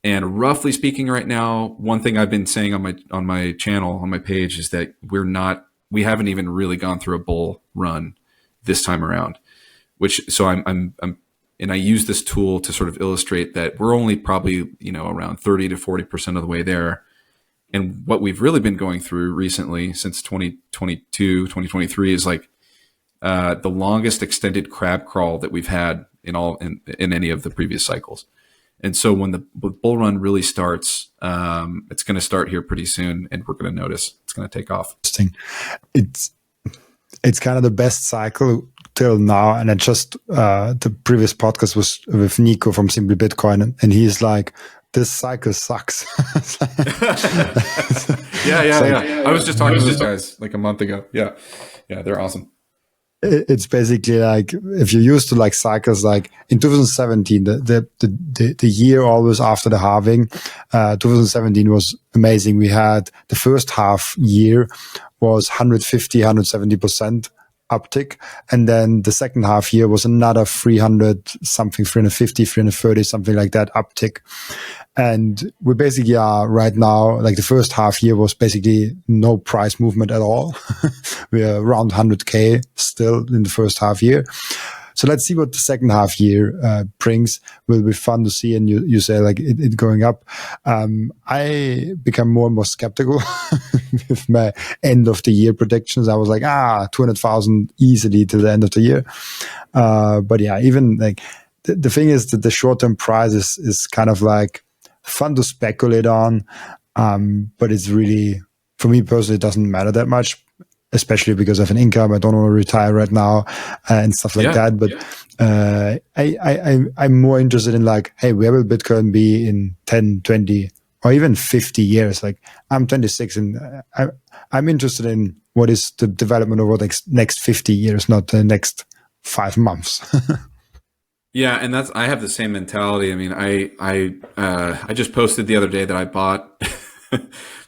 And roughly speaking right now, one thing I've been saying on my channel, on my page, is that we haven't even really gone through a bull run this time around, so and I use this tool to sort of illustrate that we're only probably, around 30 to 40% of the way there. And what we've really been going through recently since 2022, 2023 is like the longest extended crab crawl that we've had in any of the previous cycles. And so when the bull run really starts, it's going to start here pretty soon, and we're going to notice it's going to take off.
It's it's kind of the best cycle till now. And I just, the previous podcast was with Nico from Simply Bitcoin, and he's like, this cycle sucks.
Yeah. I was just talking to those guys like a month ago. Yeah, they're awesome.
It's basically like if you're used to like cycles, like in 2017, the year always after the halving, 2017 was amazing. We had the first half year was 150, 170% uptick. And then the second half year was another 300 something, 350, 330, something like that uptick. And we basically are right now, like the first half year was basically no price movement at all. We are around 100K still in the first half year. So let's see what the second half year brings. Will be fun to see. And you say like it going up. I become more and more skeptical with my end of the year predictions. I was like, 200,000 easily till the end of the year. But yeah, even like the thing is that the short-term price is kind of like fun to speculate on. But it's really, for me personally, it doesn't matter that much, especially because I have an income. I don't want to retire right now and stuff like that. But I'm more interested in like, hey, where will Bitcoin be in 10, 20, or even 50 years? Like I'm 26 and I'm interested in what is the development over the next 50 years, not the next 5 months.
Yeah, and I have the same mentality. I mean, I just posted the other day that I bought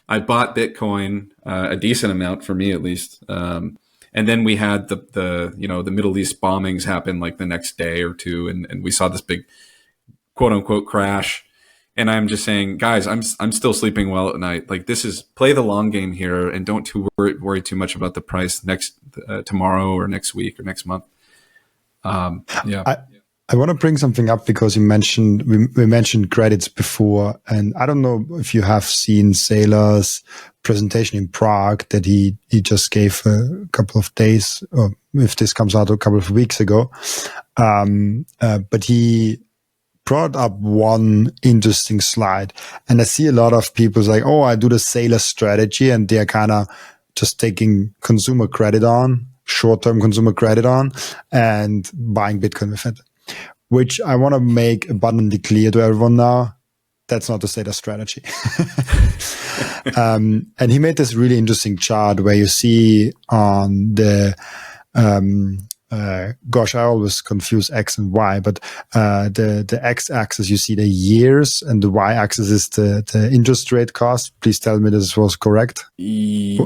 I bought Bitcoin, a decent amount for me at least. And then we had the Middle East bombings happen like the next day or two, and we saw this big quote unquote crash. And I'm just saying, guys, I'm still sleeping well at night. Like this is play the long game here, and don't worry too much about the price tomorrow or next week or next month.
I want to bring something up because you mentioned we mentioned credits before, and I don't know if you have seen Seyr's presentation in Prague that he just gave a couple of days, or if this comes out a couple of weeks ago. But he brought up one interesting slide, and I see a lot of people like, "Oh, I do the Seyr strategy," and they're kind of just taking consumer credit on, short-term consumer credit on, and buying Bitcoin with it. Which I want to make abundantly clear to everyone now. That's not the Seyr strategy. And he made this really interesting chart where you see on the, I always confuse X and Y, but the X axis, you see the years, and the Y axis is the interest rate cost. Please tell me this was correct.
Yeah,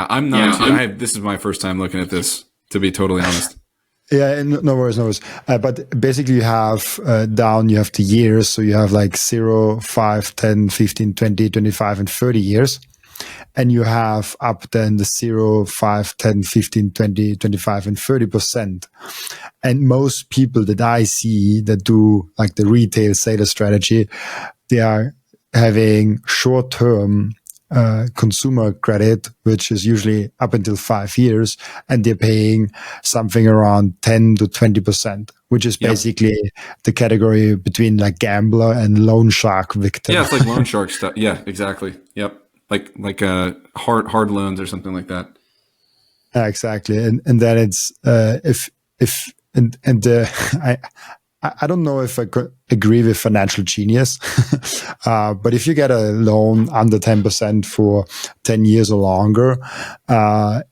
I'm not. This is my first time looking at this, to be totally honest.
Yeah, no worries. But basically you have down, you have the years. So you have like 0, 5, 10, 15, 20, 25, and 30 years. And you have up then the 0, 5, 10, 15, 20, 25, and 30%. And most people that I see that do like the retail Seyr strategy, they are having short-term consumer credit, which is usually up until 5 years, and they're paying something around 10 to 20%, which is basically the category between like gambler and loan shark victim.
Yeah, it's like loan shark stuff. Yeah, exactly. Yep, like hard loans or something like that.
Exactly, and then it's I don't know if I could agree with financial genius, but if you get a loan under 10% for 10 years or longer,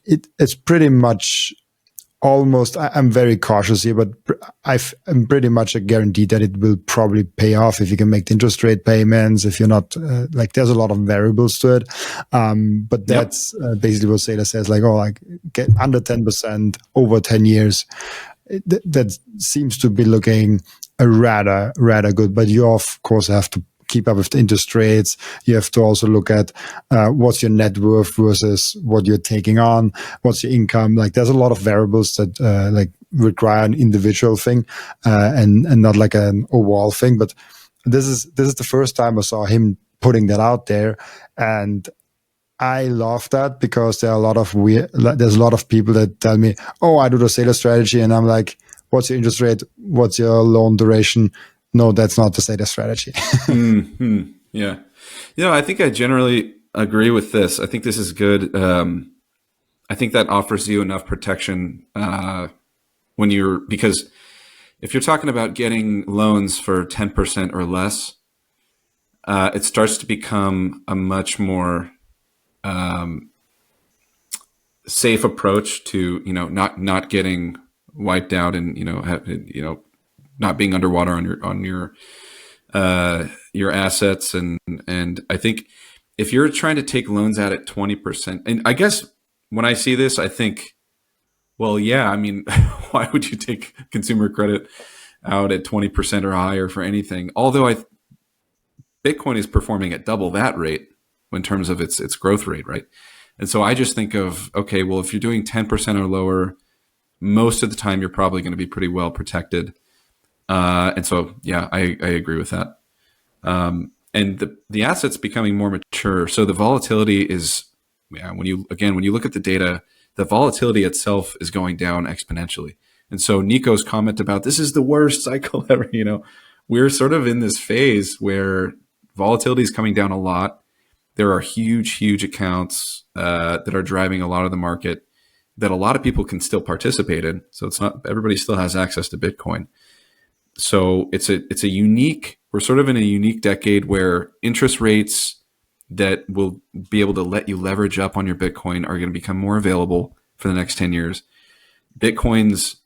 it's pretty much almost, I'm very cautious here, but I'm pretty much a guarantee that it will probably pay off if you can make the interest rate payments, if you're not, there's a lot of variables to it. But that's basically what Seyr says, get under 10% over 10 years. That seems to be looking rather good, but you of course have to keep up with the interest rates. You have to also look at what's your net worth versus what you're taking on, what's your income. There's a lot of variables that require an individual thing and not like an overall thing. But this is the first time I saw him putting that out there, and I love that because there's a lot of people that tell me, "Oh, I do the Seyr strategy," and I'm like, "What's your interest rate? What's your loan duration?" No, that's not the Seyr strategy.
Mm-hmm. Yeah, I think I generally agree with this. I think this is good. I I think that offers you enough protection because if you're talking about getting loans for 10% or less, it starts to become a much more safe approach to, not getting wiped out and, not being underwater on your assets. And I think if you're trying to take loans out at 20%, and I guess when I see this, I think, well, yeah, I mean, why would you take consumer credit out at 20% or higher for anything? Although Bitcoin is performing at double that rate in terms of its growth rate, right? And so I just think of, okay, well, if you're doing 10% or lower, most of the time you're probably going to be pretty well protected. And so, yeah, I agree with that. And the asset's becoming more mature. So the volatility is, when you look at the data, the volatility itself is going down exponentially. And so Nico's comment about this is the worst cycle ever, we're sort of in this phase where volatility is coming down a lot. There are huge accounts that are driving a lot of the market that a lot of people can still participate in. So it's not, everybody still has access to Bitcoin. So we're sort of in a unique decade where interest rates that will be able to let you leverage up on your Bitcoin are going to become more available for the next 10 years. Bitcoin's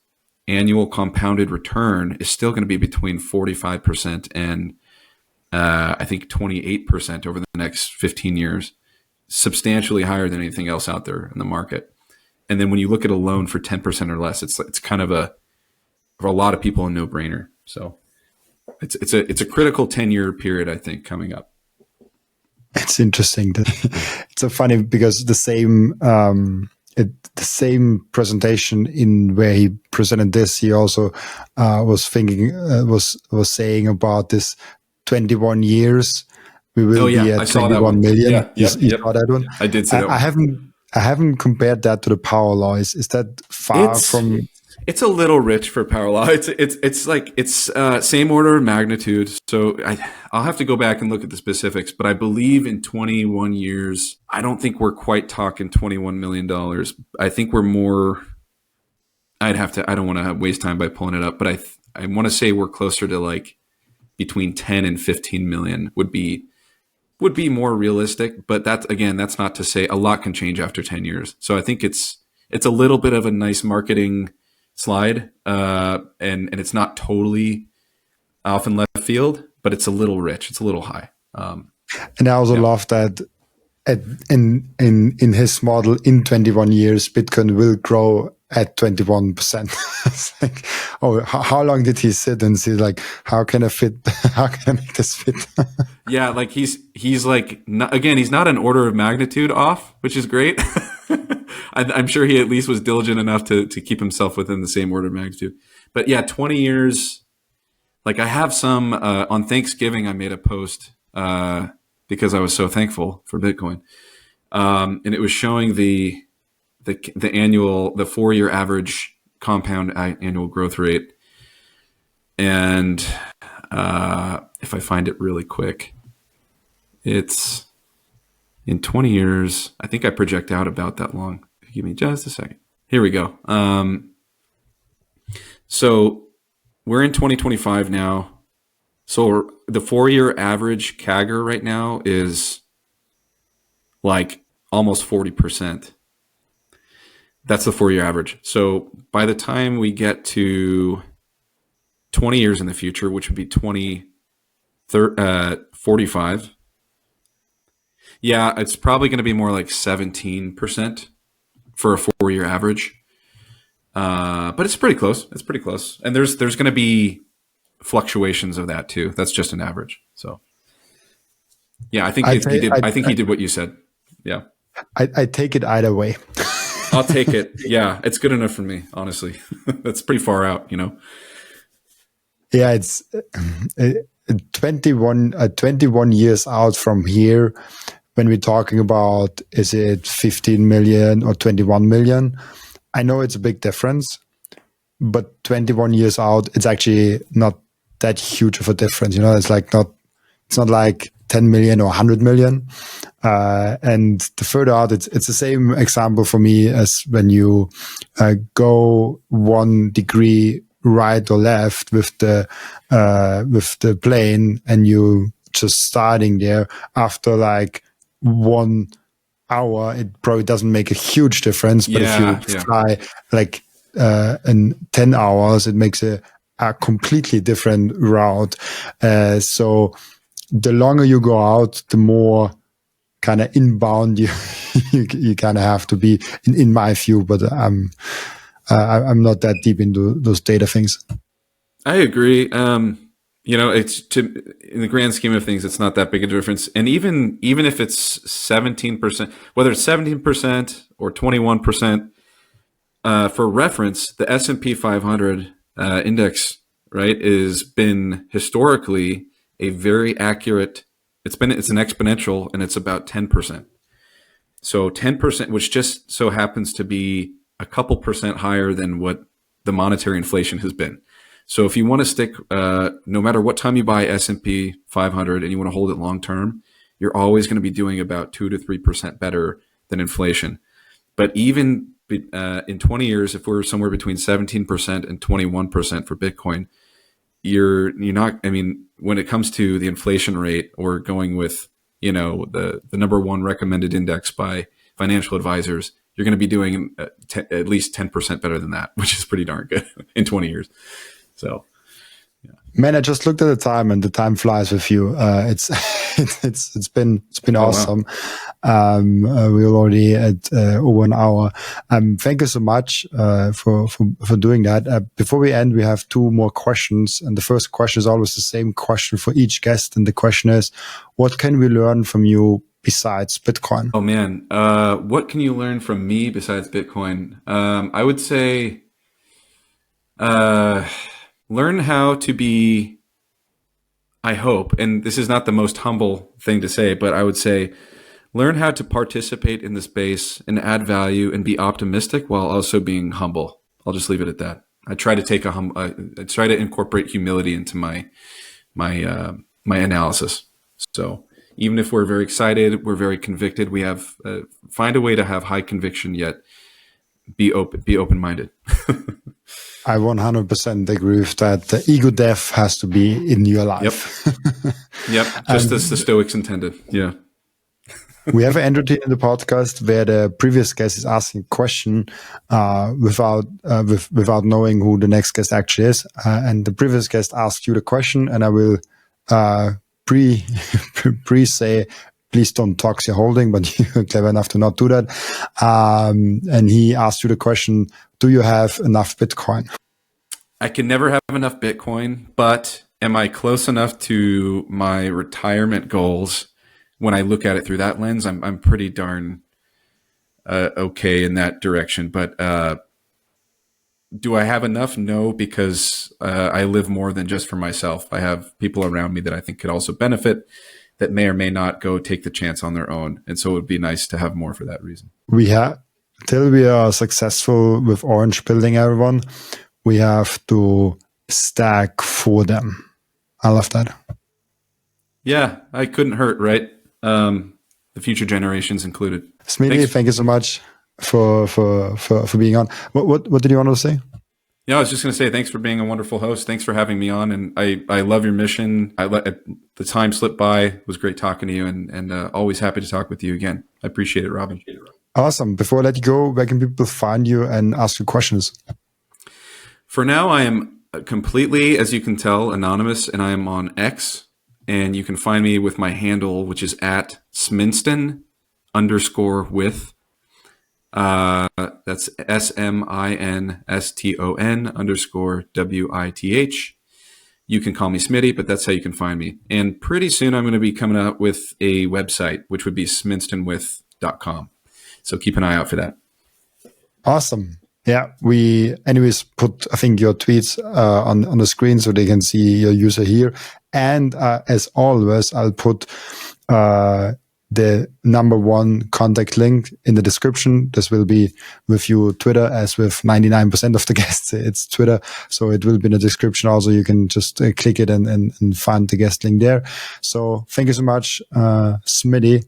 annual compounded return is still going to be between 45% and I think 28% over the next 15 years, substantially higher than anything else out there in the market. And then when you look at a loan for 10% or less, it's kind of for a lot of people, a no-brainer. So it's a critical 10-year period, I think, coming up.
It's interesting. It's so funny because the same presentation in where he presented this, he also was saying about this 21 years. We will be at 21 million.
Yeah,
you saw that one?
I did see that one.
I haven't compared that to the power law. Is that far from?
It's a little rich for power law. It's same order of magnitude. So I'll have to go back and look at the specifics, but I believe in 21 years, I don't think we're quite talking $21 million. I think we're more. I don't want to waste time by pulling it up, but I want to say we're closer to like between 10 and 15 million would be more realistic. But that's not to say a lot can change after 10 years. So I think it's a little bit of a nice marketing slide, and it's not totally off in left field, but it's a little rich. It's a little high.
And I also love that in his model, in 21 years, Bitcoin will grow at 21%. It's like, how long did he sit and see like, how can I make this fit?
Yeah, like he's like, he's not an order of magnitude off, which is great. I'm sure he at least was diligent enough to keep himself within the same order of magnitude. But yeah, 20 years. Like I have some on Thanksgiving, I made a post because I was so thankful for Bitcoin, and it was showing the 4-year average compound annual growth rate. And if I find it really quick, it's in 20 years. I think I project out about that long. Give me just a second. Here we go. So we're in 2025 now. So the 4-year average CAGR right now is like almost 40%. That's the 4-year average. So by the time we get to 20 years in the future, which would be 2045, yeah, it's probably going to be more like 17% for a 4-year average. But it's pretty close. It's pretty close. And there's going to be fluctuations of that too. That's just an average. So yeah, I think he did what you said. Yeah.
I take it either way.
I'll take it. Yeah, it's good enough for me, honestly. That's pretty far out,
Yeah, it's 21 years out from here. When we're talking about, is it 15 million or 21 million? I know it's a big difference, but 21 years out, it's actually not that huge of a difference. It's not like 10 million or 100 million. And the further out, it's the same example for me as when you go 1 degree right or left with the plane, and you just starting there after like 1 hour, it probably doesn't make a huge difference. But if you fly like in 10 hours, it makes a completely different route. So the longer you go out, the more kind of inbound you kind of have to be, in my view. But I'm not that deep into those data things.
I agree. It's in the grand scheme of things, it's not that big a difference. And even if it's 17%, whether it's 17% or 21%, for reference, the S&P 500 index, right, has been historically a very accurate. It's an exponential, and it's about 10%. So 10%, which just so happens to be a couple percent higher than what the monetary inflation has been. So if you want to stick, no matter what time you buy S&P 500 and you want to hold it long term, you're always going to be doing about 2 to 3% better than inflation. But even in 20 years, if we're somewhere between 17% and 21% for Bitcoin, you're not. I mean, when it comes to the inflation rate, or going with the number one recommended index by financial advisors, you're going to be doing at least 10% better than that, which is pretty darn good in 20 years. So, yeah.
Man, I just looked at the time, and the time flies with you. It's been awesome. Wow. We're already at over an hour. Thank you so much for doing that. Before we end, we have 2 more questions, and the first question is always the same question for each guest, and the question is, what can we learn from you besides Bitcoin?
Oh man, what can you learn from me besides Bitcoin? I would say, learn how to be, I hope, and this is not the most humble thing to say, but I would say, learn how to participate in the space and add value and be optimistic while also being humble. I'll just leave it at that. I try to I try to incorporate humility into my analysis. So even if we're very excited, we're very convicted, we have find a way to have high conviction yet be open-minded.
I 100% agree with that. The ego death has to be in your life.
Yep. Just as the Stoics intended. Yeah.
We have an entity in the podcast where the previous guest is asking a question without knowing who the next guest actually is. And the previous guest asked you the question, and I will pre say, please don't talk your holding, but you're clever enough to not do that. And he asked you the question, do you have enough Bitcoin?
I can never have enough Bitcoin, but am I close enough to my retirement goals? When I look at it through that lens, I'm pretty darn okay in that direction. But do I have enough? No, because I live more than just for myself. I have people around me that I think could also benefit, that may or may not go take the chance on their own. And so it would be nice to have more for that reason.
Till we are successful with Orange building everyone, we have to stack for them. I love that. Yeah,
I couldn't hurt, right? The future generations included.
Smitty, thank you so much for being on. What did you want to say?
Yeah, I was just going to say thanks for being a wonderful host. Thanks for having me on, and I love your mission. The time slipped by. It was great talking to you, and always happy to talk with you again. I appreciate it, Robin.
Awesome. Before I let you go, where can people find you and ask you questions?
For now, I am completely, as you can tell, anonymous, and I am on X. And you can find me with my handle, which is at Sminston _with. That's SMINSTON_WITH. You can call me Smitty, but that's how you can find me. And pretty soon I'm going to be coming out with a website, which would be sminstonwith.com. So keep an eye out for that.
Awesome. Yeah, we anyways put, I think, your tweets on the screen so they can see your user here. And as always, I'll put the number one contact link in the description. This will be with your Twitter, as with 99% of the guests, it's Twitter. So it will be in the description. Also, you can just click it and find the guest link there. So thank you so much, Smitty,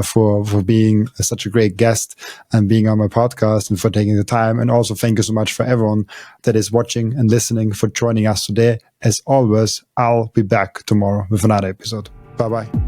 for being such a great guest and being on my podcast and for taking the time. And also thank you so much for everyone that is watching and listening, for joining us today. As always, I'll be back tomorrow with another episode. Bye-bye.